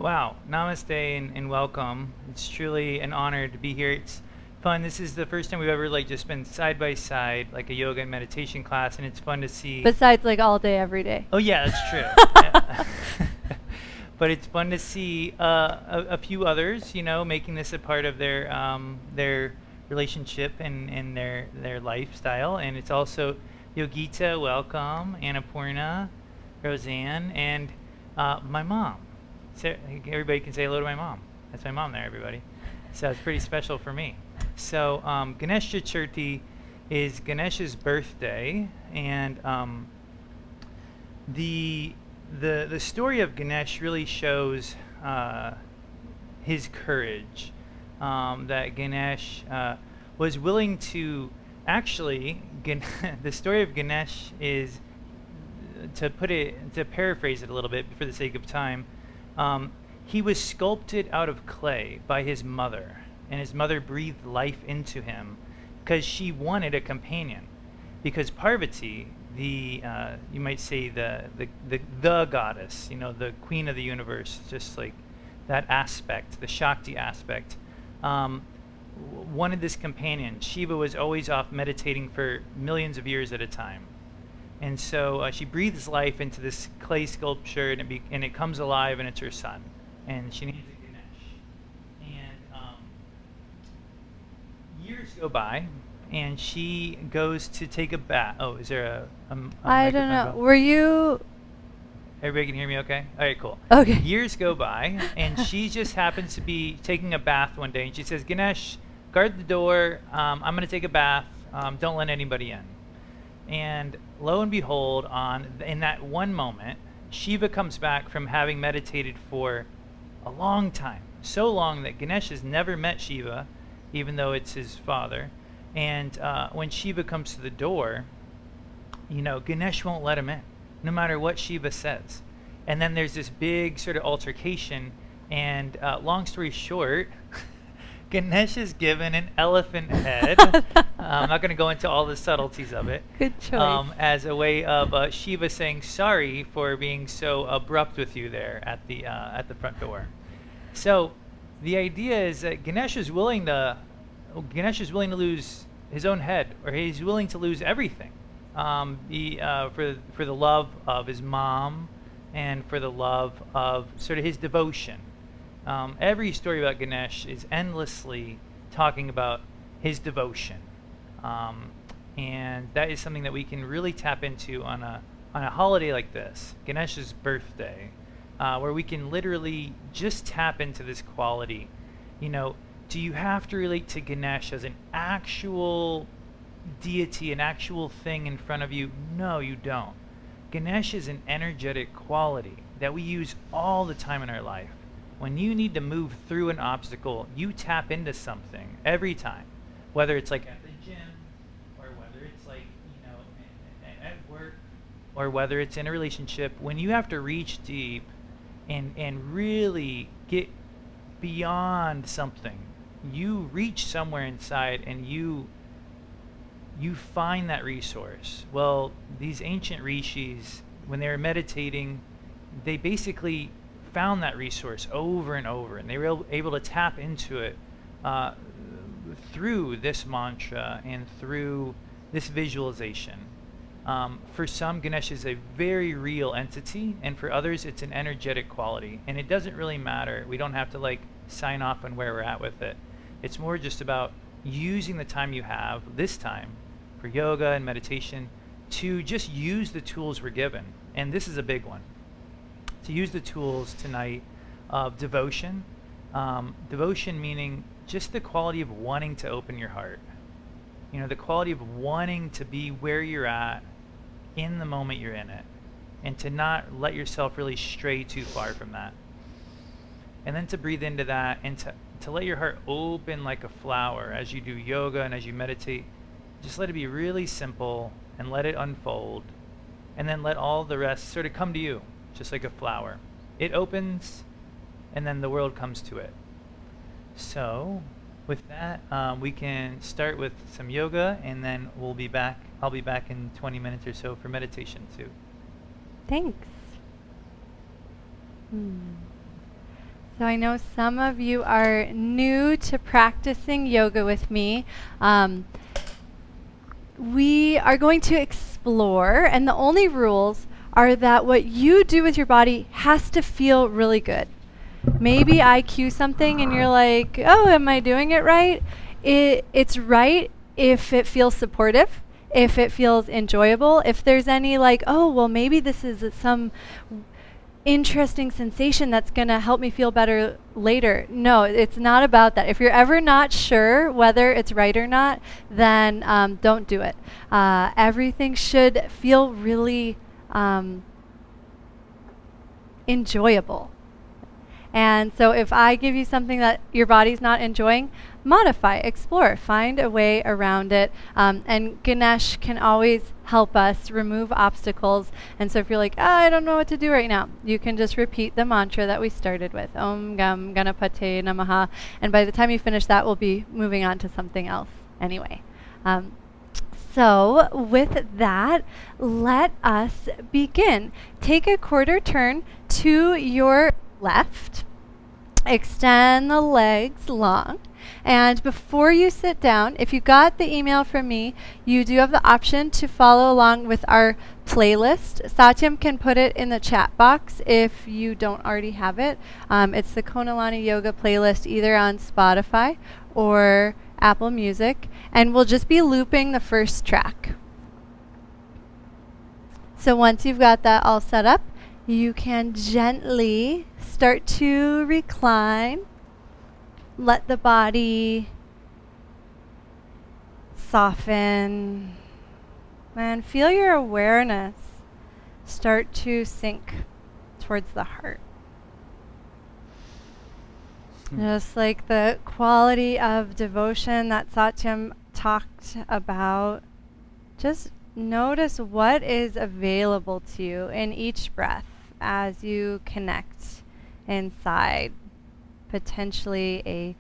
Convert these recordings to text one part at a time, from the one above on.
Wow, namaste and welcome. It's truly an honor to be here. It's fun. This is the first time we've ever just been side by side, like a yoga and meditation class, and it's fun to see. Besides, like all day, every day. Oh yeah, that's true. Yeah. But it's fun to see a few others, making this a part of their relationship and their lifestyle, and it's also Yogita, welcome, Annapurna, Roseanne, and my mom. So everybody can say hello to my mom. That's my mom there, everybody. So it's pretty special for me. So Ganesh Chaturthi is Ganesh's birthday, and the story of Ganesh really shows his courage. That Ganesh was willing to actually. The story of Ganesh is to paraphrase it a little bit for the sake of time. He was sculpted out of clay by his mother, and his mother breathed life into him because she wanted a companion. Because Parvati, you might say the goddess, the queen of the universe, just like that aspect, the Shakti aspect, wanted this companion. Shiva was always off meditating for millions of years at a time. And so she breathes life into this clay sculpture, and it comes alive, and it's her son. And she names it Ganesh. And years go by, and she goes to take a bath. Oh, is there a I don't know. microphone? Were you? Everybody can hear me okay? All right, cool. Okay. Years go by, and she just happens to be taking a bath one day, and she says, Ganesh, guard the door. I'm going to take a bath. Don't let anybody in. And lo and behold, in that one moment, Shiva comes back from having meditated for a long time. So long that Ganesh has never met Shiva, even though it's his father. And when Shiva comes to the door, Ganesh won't let him in, no matter what Shiva says. And then there's this big sort of altercation, and long story short, Ganesh is given an elephant head. I'm not going to go into all the subtleties of it. Good choice. As a way of Shiva saying sorry for being so abrupt with you there at the front door. So the idea is that Ganesh is willing to lose his own head, or he's willing to lose everything, for the love of his mom, and for the love of sort of his devotion. Every story about Ganesh is endlessly talking about his devotion, and that is something that we can really tap into on a holiday like this, Ganesh's birthday, where we can literally just tap into this quality. Do you have to relate to Ganesh as an actual deity, an actual thing in front of you? No, you don't. Ganesh is an energetic quality that we use all the time in our life. When you need to move through an obstacle, you tap into something every time, whether it's like at the gym, or whether it's like, at work, or whether it's in a relationship. When you have to reach deep and really get beyond something, you reach somewhere inside, and you find that resource. Well, these ancient rishis, when they were meditating, they basically found that resource over and over, and they were able to tap into it through this mantra and through this visualization. For some, Ganesh is a very real entity, and for others, it's an energetic quality. And it doesn't really matter. We don't have to sign off on where we're at with it. It's more just about using the time you have, this time, for yoga and meditation, to just use the tools we're given. And this is a big one. To use the tools tonight of devotion. Devotion meaning just the quality of wanting to open your heart. The quality of wanting to be where you're at in the moment you're in it, and to not let yourself really stray too far from that. And then to breathe into that, and to let your heart open like a flower as you do yoga and as you meditate. Just let it be really simple, and let it unfold, and then let all the rest sort of come to you, just like a flower. It opens, and then the world comes to it. So with that, we can start with some yoga, and then I'll be back in 20 minutes or so for meditation too. Thanks. So I know some of you are new to practicing yoga with me. We are going to explore, and the only rules are that what you do with your body has to feel really good. Maybe I cue something and you're like, oh, am I doing it right? It's right if it feels supportive, if it feels enjoyable, if there's any like, oh, well, maybe this is some interesting sensation that's going to help me feel better later. No, it's not about that. If you're ever not sure whether it's right or not, then don't do it. Everything should feel really enjoyable. And so if I give you something that your body's not enjoying, modify, explore, find a way around it. And Ganesh can always help us remove obstacles. And so if you're like, I don't know what to do right now, you can just repeat the mantra that we started with, Om Gam Ganapate Namaha. And by the time you finish that, we'll be moving on to something else anyway. So with that, let us begin. Take a quarter turn to your left. Extend the legs long. And before you sit down, if you got the email from me, you do have the option to follow along with our playlist. Satyam can put it in the chat box if you don't already have it. It's the Konalani Yoga playlist either on Spotify or Apple Music. And we'll just be looping the first track. So once you've got that all set up, you can gently start to recline. Let the body soften and feel your awareness start to sink towards the heart. Just like the quality of devotion that Satyam talked about, just notice what is available to you in each breath as you connect inside. Potentially a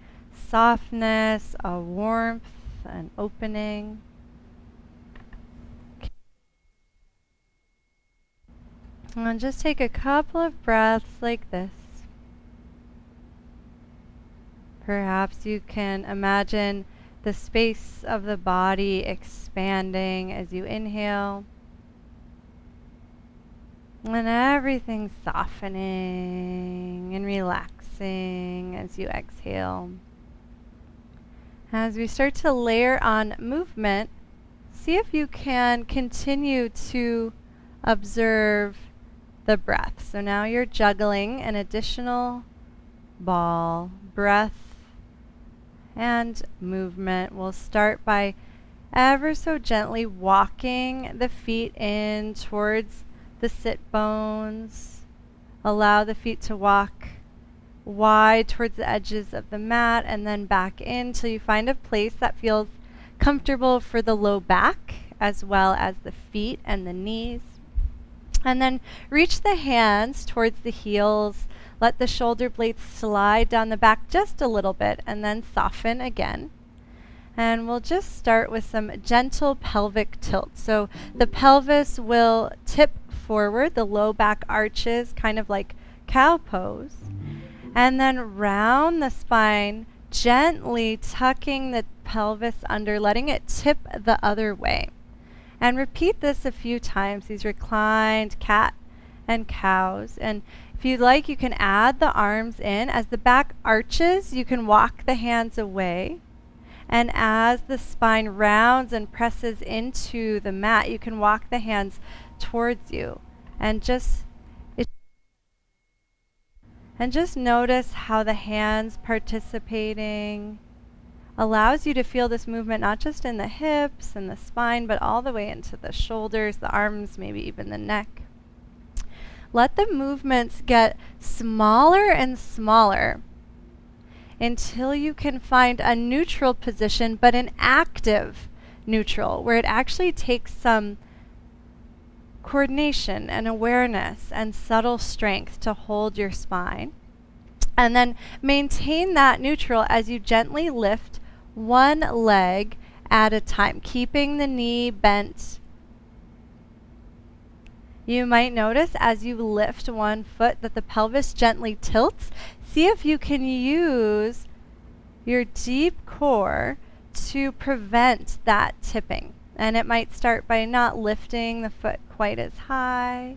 softness, a warmth, an opening. And just take a couple of breaths like this. Perhaps you can imagine the space of the body expanding as you inhale. And everything softening and relaxing as you exhale. As we start to layer on movement, see if you can continue to observe the breath. So now you're juggling an additional ball, breath and movement. We'll start by ever so gently walking the feet in towards the sit bones. Allow the feet to walk wide towards the edges of the mat and then back in till you find a place that feels comfortable for the low back as well as the feet and the knees. And then reach the hands towards the heels. Let the shoulder blades slide down the back just a little bit and then soften again. And we'll just start with some gentle pelvic tilt. So the pelvis will tip forward, the low back arches, kind of like cow pose. And then round the spine, gently tucking the pelvis under, letting it tip the other way. And repeat this a few times, these reclined cat and cows. And if you'd like, you can add the arms in. As the back arches, you can walk the hands away. And as the spine rounds and presses into the mat, you can walk the hands towards you. And just notice how the hands participating allows you to feel this movement not just in the hips and the spine, but all the way into the shoulders, the arms, maybe even the neck. Let the movements get smaller and smaller until you can find a neutral position, but an active neutral, where it actually takes some coordination and awareness and subtle strength to hold your spine. And then maintain that neutral as you gently lift one leg at a time, keeping the knee bent. You might notice as you lift one foot that the pelvis gently tilts. see if you can use your deep core to prevent that tipping. And it might start by not lifting the foot quite as high.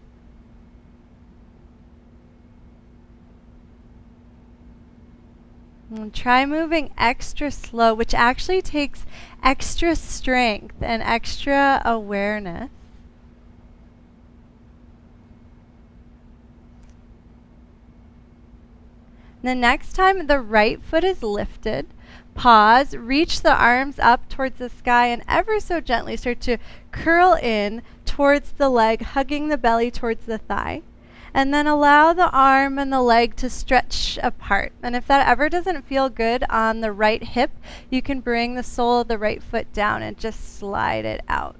And try moving extra slow, which actually takes extra strength and extra awareness. The next time the right foot is lifted, pause, reach the arms up towards the sky, and ever so gently start to curl in towards the leg, hugging the belly towards the thigh. And then allow the arm and the leg to stretch apart. And if that ever doesn't feel good on the right hip, you can bring the sole of the right foot down and just slide it out.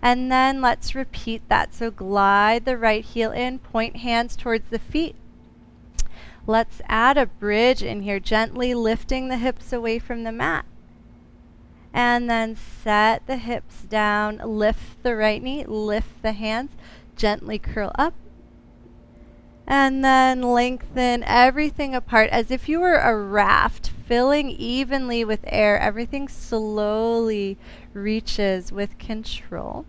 And then let's repeat that. So glide the right heel in, point hands towards the feet. Let's add a bridge in here, gently lifting the hips away from the mat. And then set the hips down, lift the right knee, lift the hands, gently curl up. And then lengthen everything apart as if you were a raft, filling evenly with air. Everything slowly reaches with control.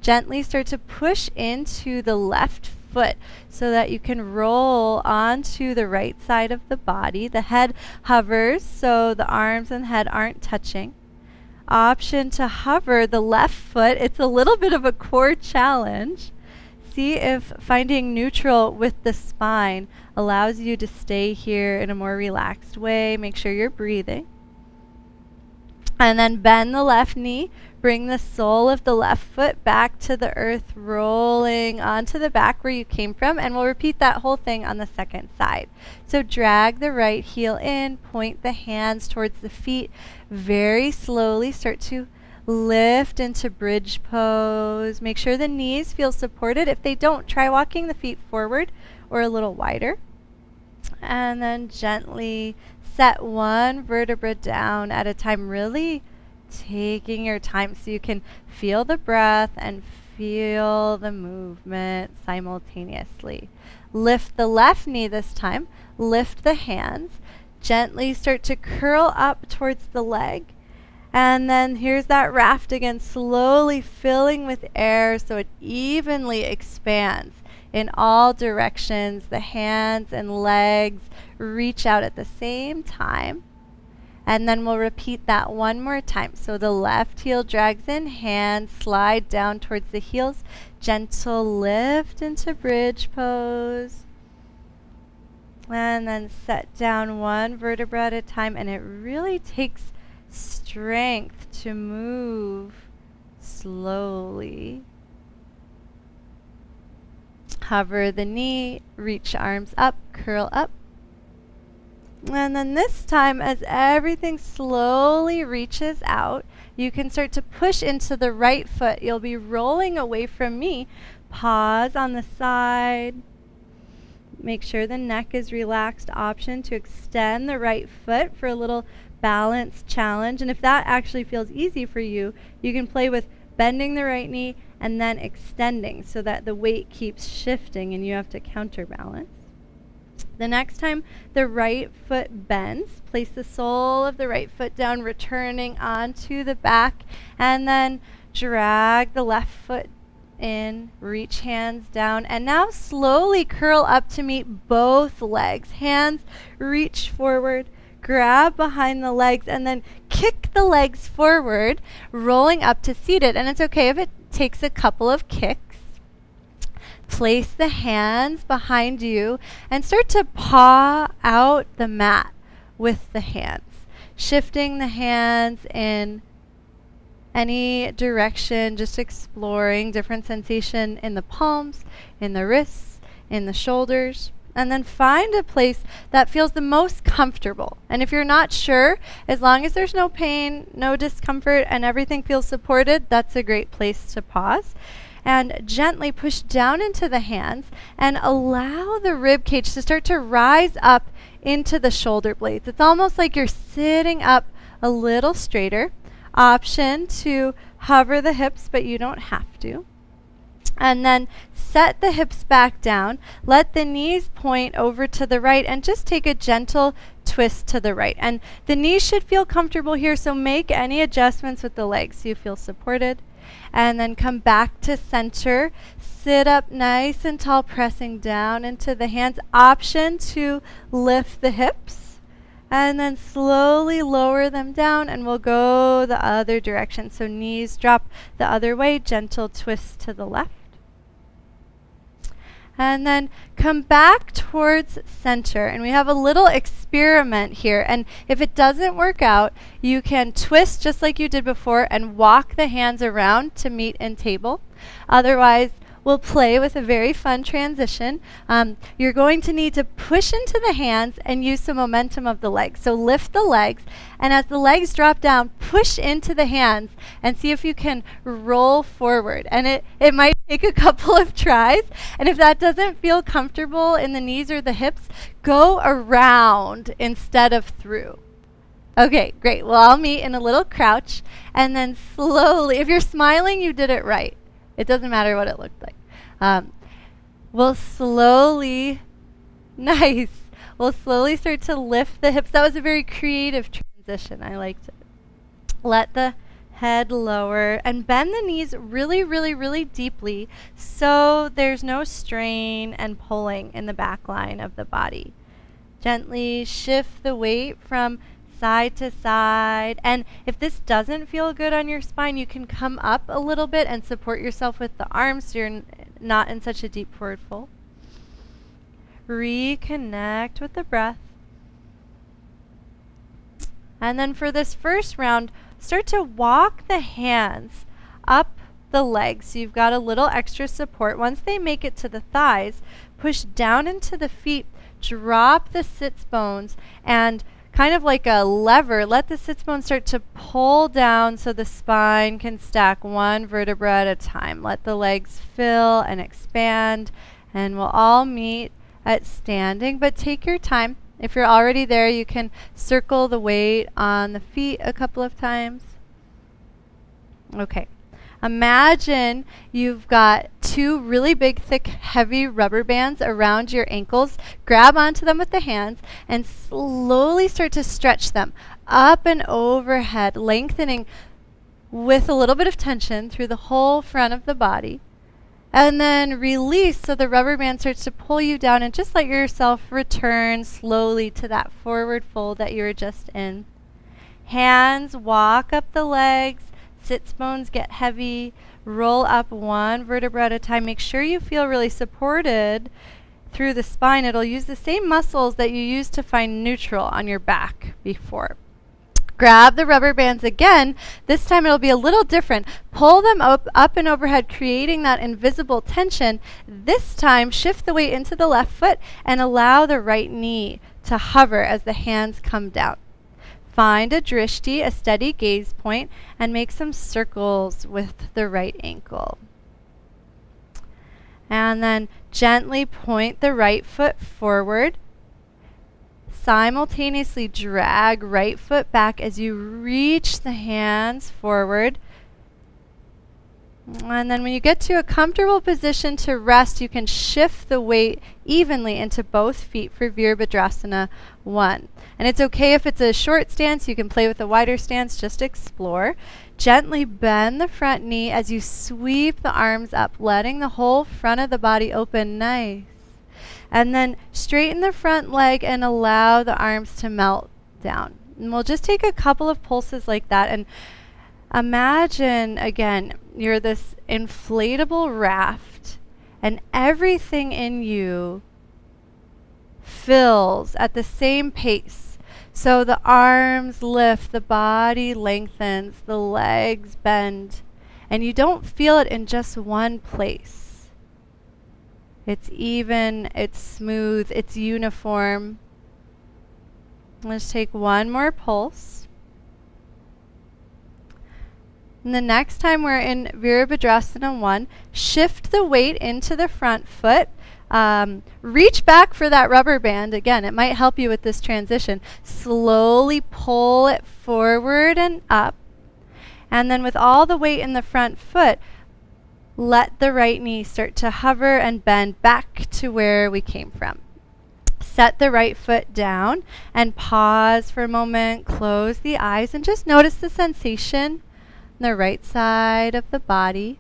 Gently start to push into the left foot so that you can roll onto the right side of the body. The head hovers so the arms and head aren't touching. Option to hover the left foot. It's a little bit of a core challenge. See if finding neutral with the spine allows you to stay here in a more relaxed way. Make sure you're breathing. And then bend the left knee. Bring the sole of the left foot back to the earth, rolling onto the back where you came from. And we'll repeat that whole thing on the second side. So drag the right heel in, point the hands towards the feet. Very slowly start to lift into bridge pose. Make sure the knees feel supported. If they don't, try walking the feet forward or a little wider. And then gently set one vertebra down at a time, really taking your time so you can feel the breath and feel the movement simultaneously. Lift the left knee this time. Lift the hands. Gently start to curl up towards the leg. And then here's that raft again, slowly filling with air so it evenly expands in all directions. The hands and legs reach out at the same time. And then we'll repeat that one more time. So the left heel drags in, hands slide down towards the heels. Gentle lift into bridge pose. And then set down one vertebra at a time. And it really takes strength to move slowly. Hover the knee, reach arms up, curl up. And then this time, as everything slowly reaches out, you can start to push into the right foot. You'll be rolling away from me. Pause on the side. Make sure the neck is relaxed. Option to extend the right foot for a little balance challenge. And if that actually feels easy for you, you can play with bending the right knee and then extending so that the weight keeps shifting and you have to counterbalance. The next time the right foot bends, place the sole of the right foot down, returning onto the back, and then drag the left foot in, reach hands down, and now slowly curl up to meet both legs. Hands reach forward, grab behind the legs, and then kick the legs forward, rolling up to seated. And it's okay if it takes a couple of kicks. Place the hands behind you and start to paw out the mat with the hands. Shifting the hands in any direction, just exploring different sensation in the palms, in the wrists, in the shoulders. And then find a place that feels the most comfortable. And if you're not sure, as long as there's no pain, no discomfort, and everything feels supported, that's a great place to pause. And gently push down into the hands and allow the rib cage to start to rise up into the shoulder blades. It's almost like you're sitting up a little straighter. Option to hover the hips, but you don't have to. And then set the hips back down. Let the knees point over to the right and just take a gentle twist to the right. And the knees should feel comfortable here, so make any adjustments with the legs so you feel supported. And then come back to center. Sit up nice and tall, pressing down into the hands. Option to lift the hips. And then slowly lower them down, and we'll go the other direction. So knees drop the other way, gentle twist to the left. And then come back towards center. And we have a little experiment here. And if it doesn't work out, you can twist just like you did before and walk the hands around to meet in table. Otherwise, we'll play with a very fun transition. You're going to need to push into the hands and use some momentum of the legs. So lift the legs, and as the legs drop down, push into the hands and see if you can roll forward. And it might take a couple of tries. And if that doesn't feel comfortable in the knees or the hips, go around instead of through. Okay, great. Well, I'll meet in a little crouch, and then slowly, if you're smiling, you did it right. It doesn't matter what it looked like. We'll slowly, nice. We'll slowly start to lift the hips. That was a very creative transition. I liked it. Let the head lower and bend the knees really, really, really deeply so there's no strain and pulling in the back line of the body. Gently shift the weight from side to side. And if this doesn't feel good on your spine, you can come up a little bit and support yourself with the arms so you're not in such a deep forward fold. Reconnect with the breath. And then for this first round, start to walk the hands up the legs so you've got a little extra support. Once they make it to the thighs, push down into the feet, drop the sits bones, and kind of like a lever, let the sits bones start to pull down so the spine can stack one vertebra at a time. Let the legs fill and expand, and we'll all meet at standing, but take your time. If you're already there, you can circle the weight on the feet a couple of times. Okay. Imagine you've got two really big, thick, heavy rubber bands around your ankles. Grab onto them with the hands and slowly start to stretch them up and overhead, lengthening with a little bit of tension through the whole front of the body. And then release so the rubber band starts to pull you down, and just let yourself return slowly to that forward fold that you were just in. Hands walk up the legs. Sits bones get heavy. Roll up one vertebra at a time. Make sure you feel really supported through the spine. It'll use the same muscles that you used to find neutral on your back before. Grab the rubber bands again. This time it'll be a little different. Pull them up and overhead, creating that invisible tension. This time, shift the weight into the left foot and allow the right knee to hover as the hands come down. Find a drishti, a steady gaze point, and make some circles with the right ankle. And then gently point the right foot forward. Simultaneously drag right foot back as you reach the hands forward. And then when you get to a comfortable position to rest, you can shift the weight evenly into both feet for Veer Bhadrasana 1. And it's okay if it's a short stance, you can play with a wider stance, just explore. Gently bend the front knee as you sweep the arms up, letting the whole front of the body open. Nice. And then straighten the front leg and allow the arms to melt down. And we'll just take a couple of pulses like that, and imagine, again, you're this inflatable raft, and everything in you fills at the same pace. So the arms lift, the body lengthens, the legs bend, and you don't feel it in just one place. It's even, it's smooth, it's uniform. Let's take one more pulse. And the next time we're in Veer Bhadrasana 1, shift the weight into the front foot. Reach back for that rubber band. Again, it might help you with this transition. Slowly pull it forward and up. And then with all the weight in the front foot, let the right knee start to hover and bend back to where we came from. Set the right foot down and pause for a moment. Close the eyes and just notice the sensation on the right side of the body.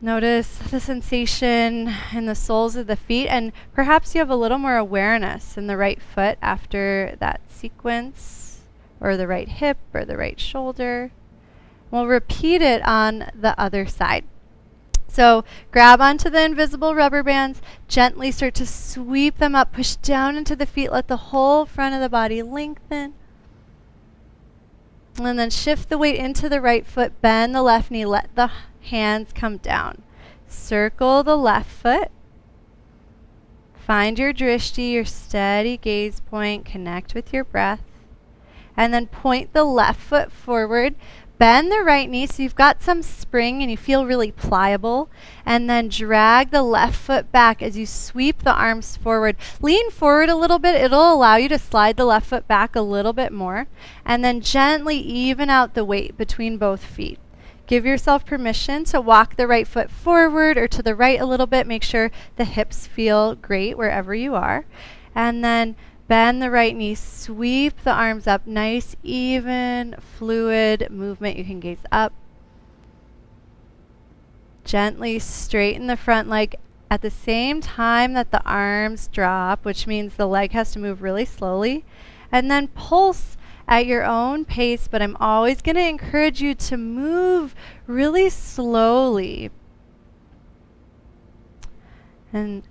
Notice the sensation in the soles of the feet, and perhaps you have a little more awareness in the right foot after that sequence, or the right hip or the right shoulder. We'll repeat it on the other side. So grab onto the invisible rubber bands, gently start to sweep them up, push down into the feet, let the whole front of the body lengthen. And then shift the weight into the right foot, bend the left knee, let the hands come down. Circle the left foot. Find your drishti, your steady gaze point, connect with your breath. And then point the left foot forward. Bend the right knee so you've got some spring and you feel really pliable. And then drag the left foot back as you sweep the arms forward. Lean forward a little bit. It'll allow you to slide the left foot back a little bit more. And then gently even out the weight between both feet. Give yourself permission to walk the right foot forward or to the right a little bit. Make sure the hips feel great wherever you are. And then bend the right knee, sweep the arms up. Nice, even, fluid movement. You can gaze up. Gently straighten the front leg at the same time that the arms drop, which means the leg has to move really slowly. And then pulse at your own pace, but I'm always going to encourage you to move really slowly. And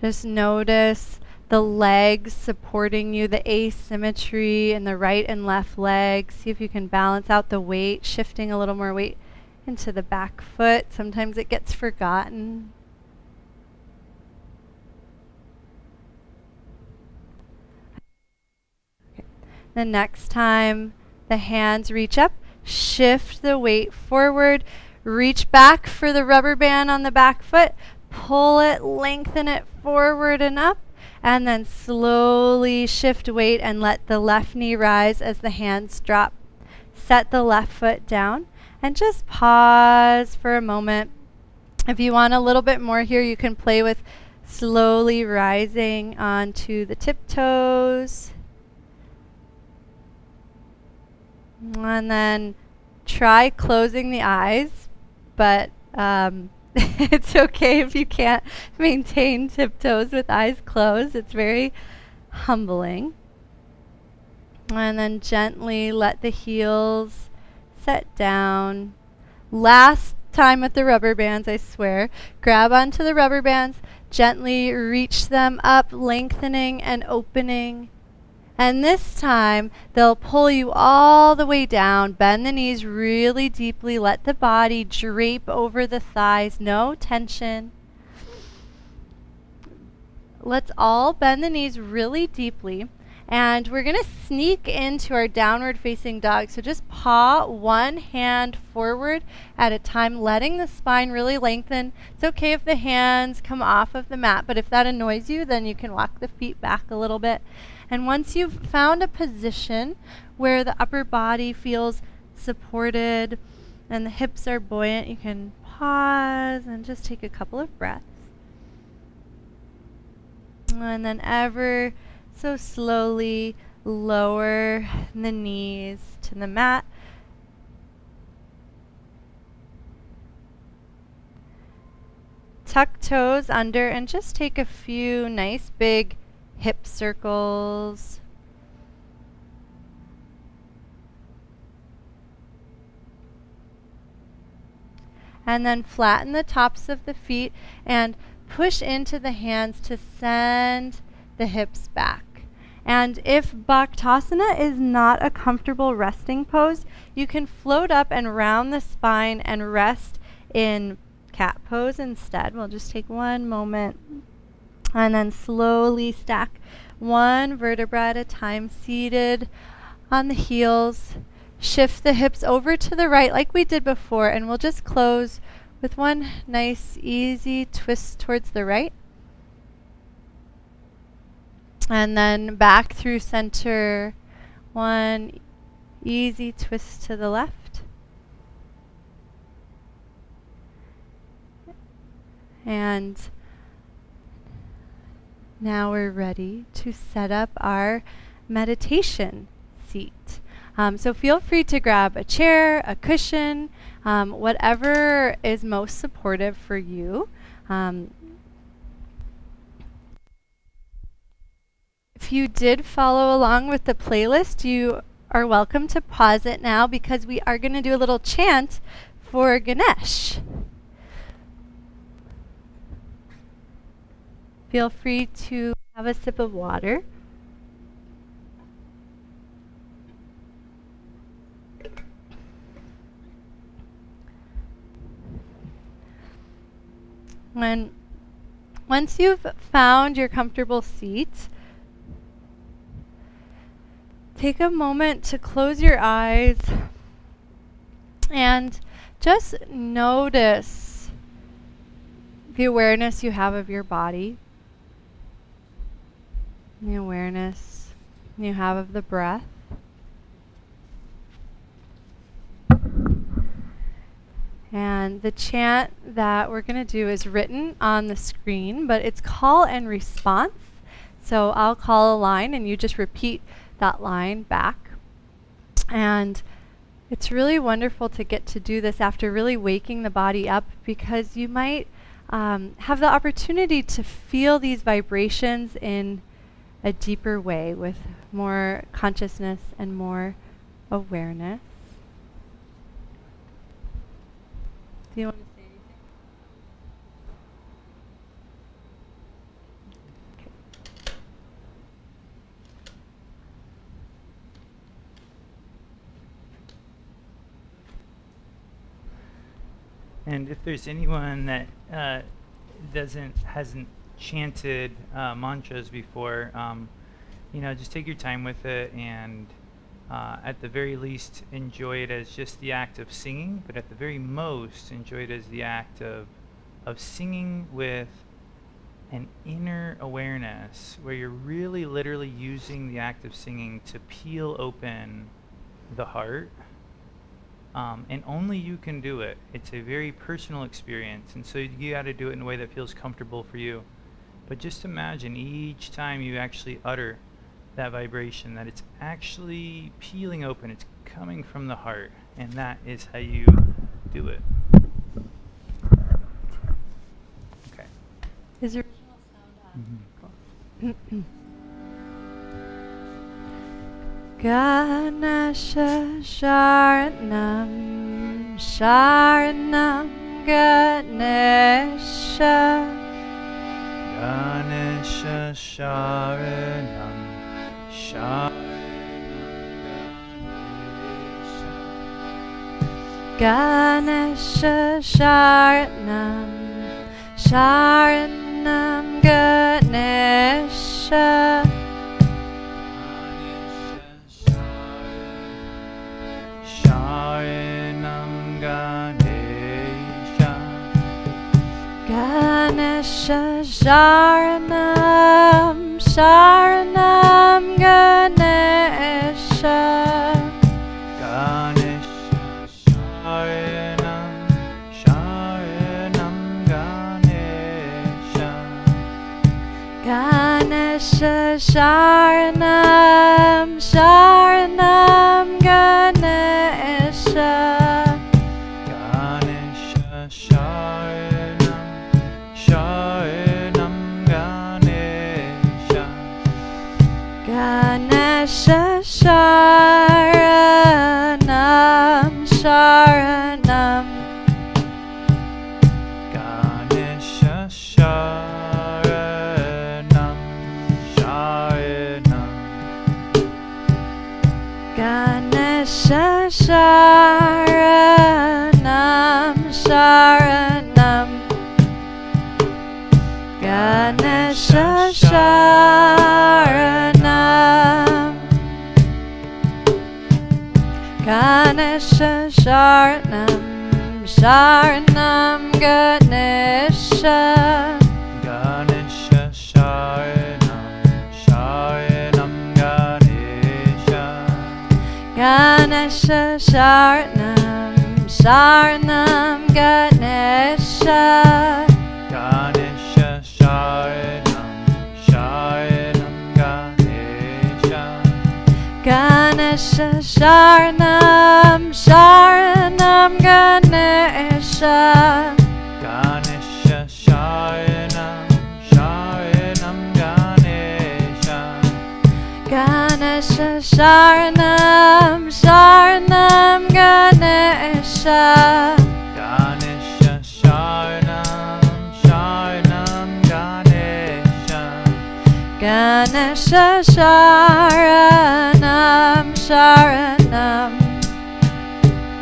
just notice the legs supporting you, the asymmetry in the right and left leg. See if you can balance out the weight, shifting a little more weight into the back foot. Sometimes it gets forgotten. Okay. The next time the hands reach up, shift the weight forward, reach back for the rubber band on the back foot, pull it, lengthen it forward and up. And then slowly shift weight and let the left knee rise as the hands drop. Set the left foot down and just pause for a moment. If you want a little bit more here, you can play with slowly rising onto the tiptoes. And then try closing the eyes, but it's okay if you can't maintain tiptoes with eyes closed. It's very humbling. And then gently let the heels set down. Last time with the rubber bands, I swear. Grab onto the rubber bands, gently reach them up, lengthening and opening. And this time, they'll pull you all the way down. Bend the knees really deeply. Let the body drape over the thighs. No tension. Let's all bend the knees really deeply. And we're going to sneak into our downward facing dog. So just paw one hand forward at a time, letting the spine really lengthen. It's okay if the hands come off of the mat, but if that annoys you, then you can walk the feet back a little bit. And once you've found a position where the upper body feels supported and the hips are buoyant, you can pause and just take a couple of breaths. And then ever so slowly lower the knees to the mat. Tuck toes under and just take a few nice big hip circles. And then flatten the tops of the feet and push into the hands to send the hips back. And if Bhaktasana is not a comfortable resting pose, you can float up and round the spine and rest in cat pose instead. We'll just take one moment. And then slowly stack one vertebra at a time, seated on the heels. Shift the hips over to the right like we did before, and we'll just close with one nice easy twist towards the right. And then back through center, one easy twist to the left. And now we're ready to set up our meditation seat. So feel free to grab a chair, a cushion, whatever is most supportive for you. If you did follow along with the playlist, you are welcome to pause it now because we are going to do a little chant for Ganesh. Feel free to have a sip of water. Once you've found your comfortable seat, take a moment to close your eyes and just notice the awareness you have of your body, the awareness you have of the breath. And the chant that we're going to do is written on the screen, but it's call and response. So I'll call a line and you just repeat that line back. And it's really wonderful to get to do this after really waking the body up, because you might have the opportunity to feel these vibrations in a deeper way with more consciousness and more awareness. Do you want to say anything? Okay. And if there's anyone that hasn't chanted mantras before, just take your time with it, and at the very least enjoy it as just the act of singing, but at the very most enjoy it as the act of singing with an inner awareness, where you're really literally using the act of singing to peel open the heart. And only you can do it. It's a very personal experience, and so you got to do it in a way that feels comfortable for you. But just imagine each time you actually utter that vibration, that it's actually peeling open, it's coming from the heart, and that is how you do it. Okay. Is your original sound on? Cool. Ganesha Sharanam Sharanam Ganesha Ganesha Sharanam Ganesha Sharanam Sharanam Ganesha Sharanam Ganesha Ganesha Sharanam Sharanam Ganesha Ganesha Sharanam Sharanam Ganesha Ganesha Sharanam Sharanam Ganesha Ganesha Sharanam Sharanam Ganesha Ganesha Sharanam Sharanam Ganesha Sharanam Sharanam Ganesha Sharanam Sharanam Ganesha Sharanam Ganesha Sharanam Sharanam Ganesha Ganesha Sharanam Sharanam Ganesha Ganesha Sharanam Sharanam Ganesha Ganesha Sharanam Sharanam Ganesha. Ganesha Sharanam Sharanam Ganesha. Ganesha Sharanam Sharanam Ganesha. Ganesha Sharanam Sharanam Ganesha. Ganesha Sharanam Sharanam.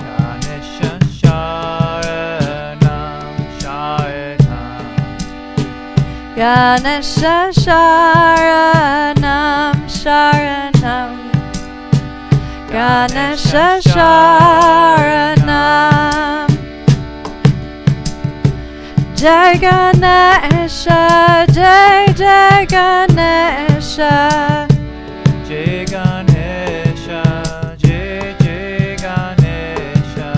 Ganesha Sharanam Sharanam. Ganesha Sharanam Sharanam. Ganesha Sharanam. Jai Ganesha, Jai Jai Ganesha. Jai Ganesha, Jai Jai Ganesha.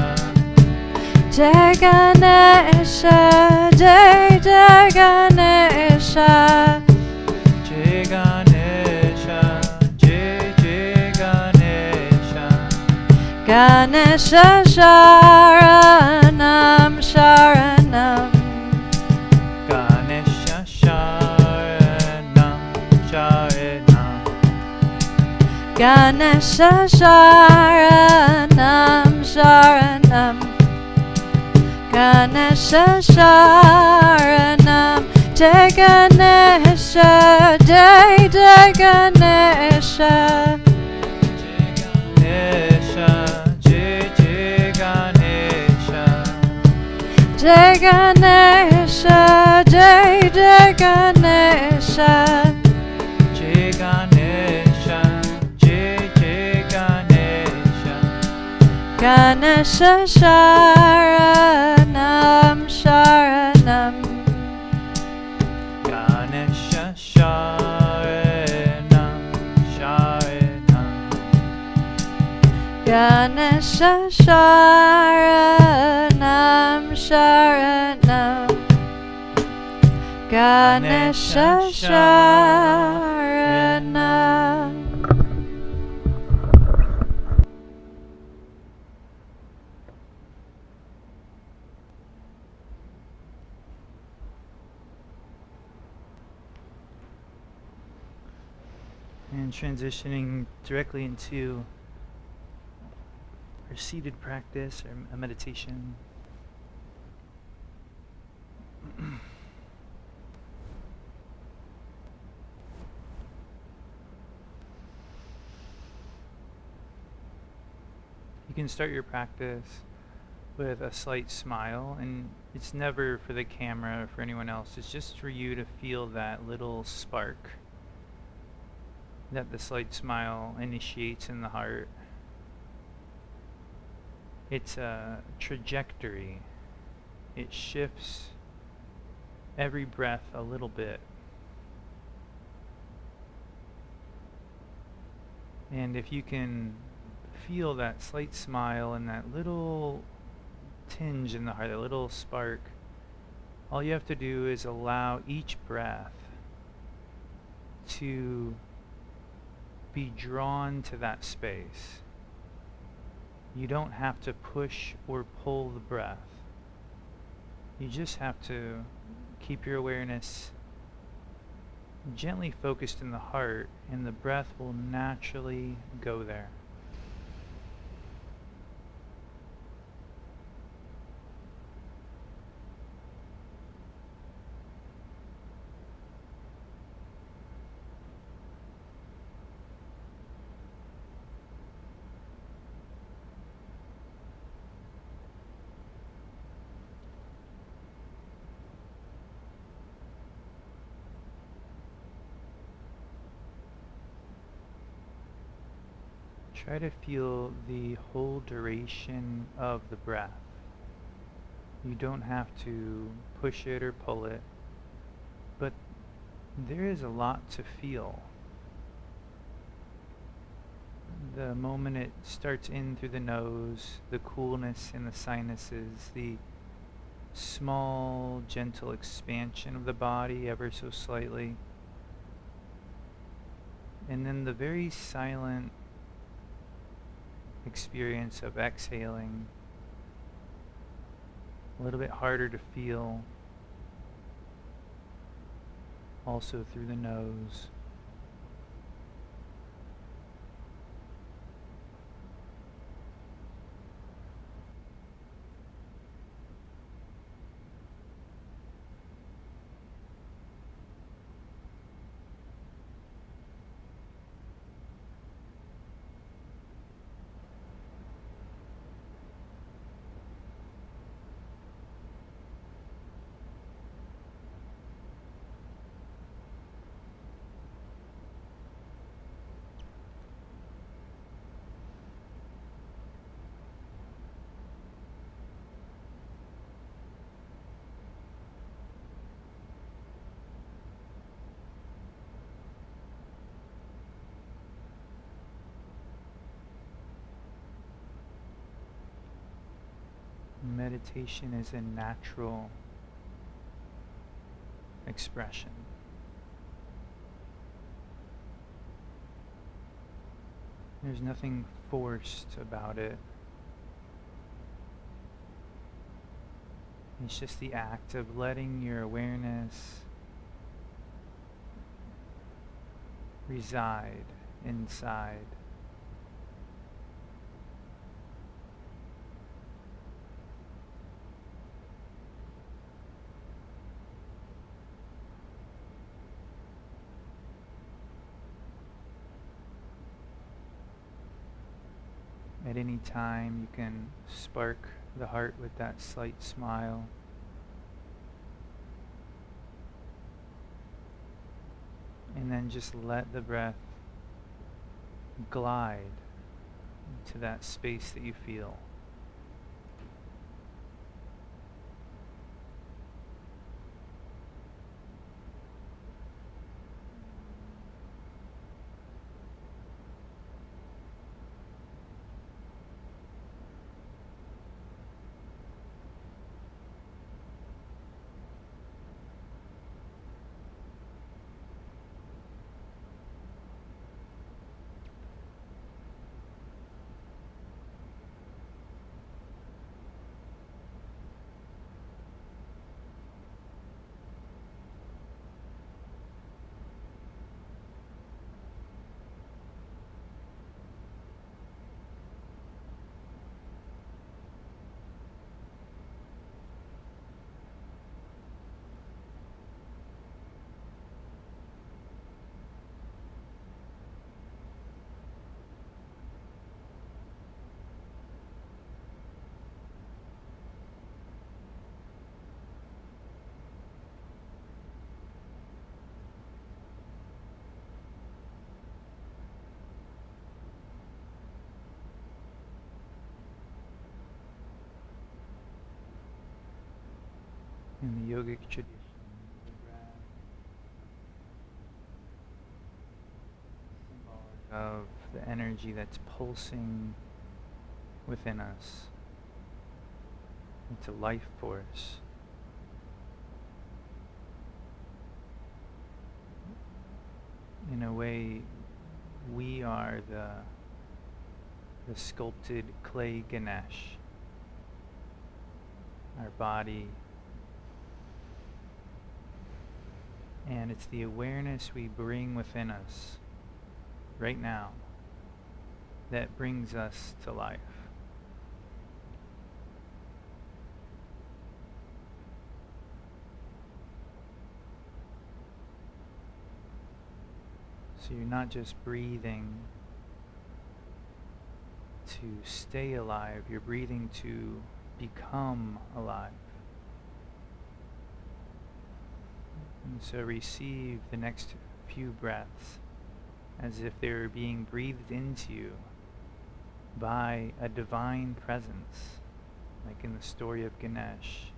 Jai Ganesha, Jai Jai Ganesha. Jai Ganesha, Jai Jai Ganesha. Ganesha Sharanam Sharanam. Ganesha Sharanam Sharanam. Ganesha Sharanam Sharanam. Ganesha Sharanam. Jai Ganesha, Jai Jai Ganesha. Ganesha, Jai Jai Ganesha. Jai Ganesha, Jai Jai Ganesha. Jai Ganesha, Jai Jai Ganesha. Ganesha Sharanam Sharanam. Ganesha Sharanam Sharanam. Ganesha Sharanam Sharanam. Ganesha Sharanam. And transitioning directly into our seated practice or a meditation. You can start your practice with a slight smile, and it's never for the camera or for anyone else. It's just for you to feel that little spark that the slight smile initiates in the heart. It's a trajectory. It shifts every breath a little bit. And if you can feel that slight smile and that little tinge in the heart, that little spark, all you have to do is allow each breath to be drawn to that space. You don't have to push or pull the breath. You just have to keep your awareness gently focused in the heart, and the breath will naturally go there. Try to feel the whole duration of the breath. You don't have to push it or pull it, but there is a lot to feel. The moment it starts in through the nose, the coolness in the sinuses, the small, gentle expansion of the body ever so slightly, and then the very silent experience of exhaling. A little bit harder to feel also through the nose. Meditation is a natural expression. There's nothing forced about it. It's just the act of letting your awareness reside inside. At any time, you can spark the heart with that slight smile. And then just let the breath glide into that space that you feel. In the yogic tradition, the breath is symbolic of the energy that's pulsing within us. It's a life force. In a way, we are the sculpted clay Ganesh. Our body. And it's the awareness we bring within us right now that brings us to life. So you're not just breathing to stay alive, you're breathing to become alive. And so receive the next few breaths as if they were being breathed into you by a divine presence, like in the story of Ganesh.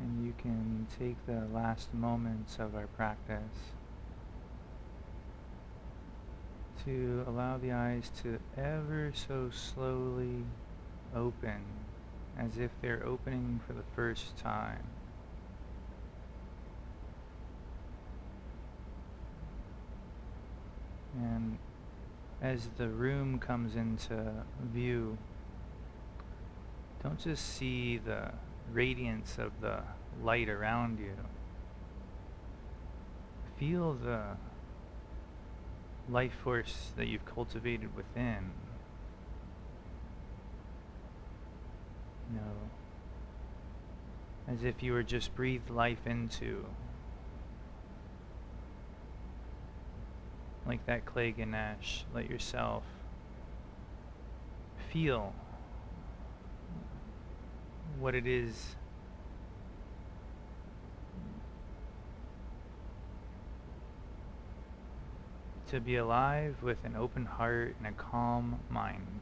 And you can take the last moments of our practice to allow the eyes to ever so slowly open, as if they're opening for the first time. And as the room comes into view, don't just see the radiance of the light around you. Feel the life force that you've cultivated within. You know, as if you were just breathed life into. Like that clay Ganesh, let yourself feel what it is to be alive with an open heart and a calm mind.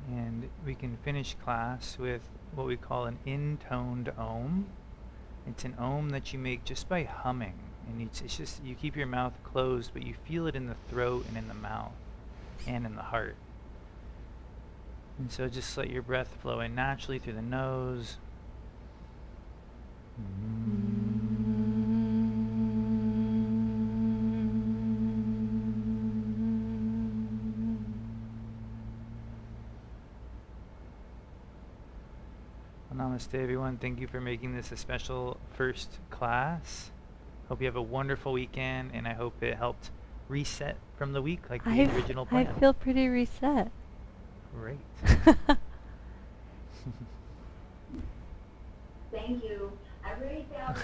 And we can finish class with what we call an intoned Ohm. It's an Ohm that you make just by humming. And it's just, you keep your mouth closed, but you feel it in the throat and in the mouth and in the heart. And so just let your breath flow in naturally through the nose. Well, namaste everyone. Thank you for making this a special first class. Hope you have a wonderful weekend, and I hope it helped reset from the week like the original plan. I feel pretty reset. Great. Thank you. I really felt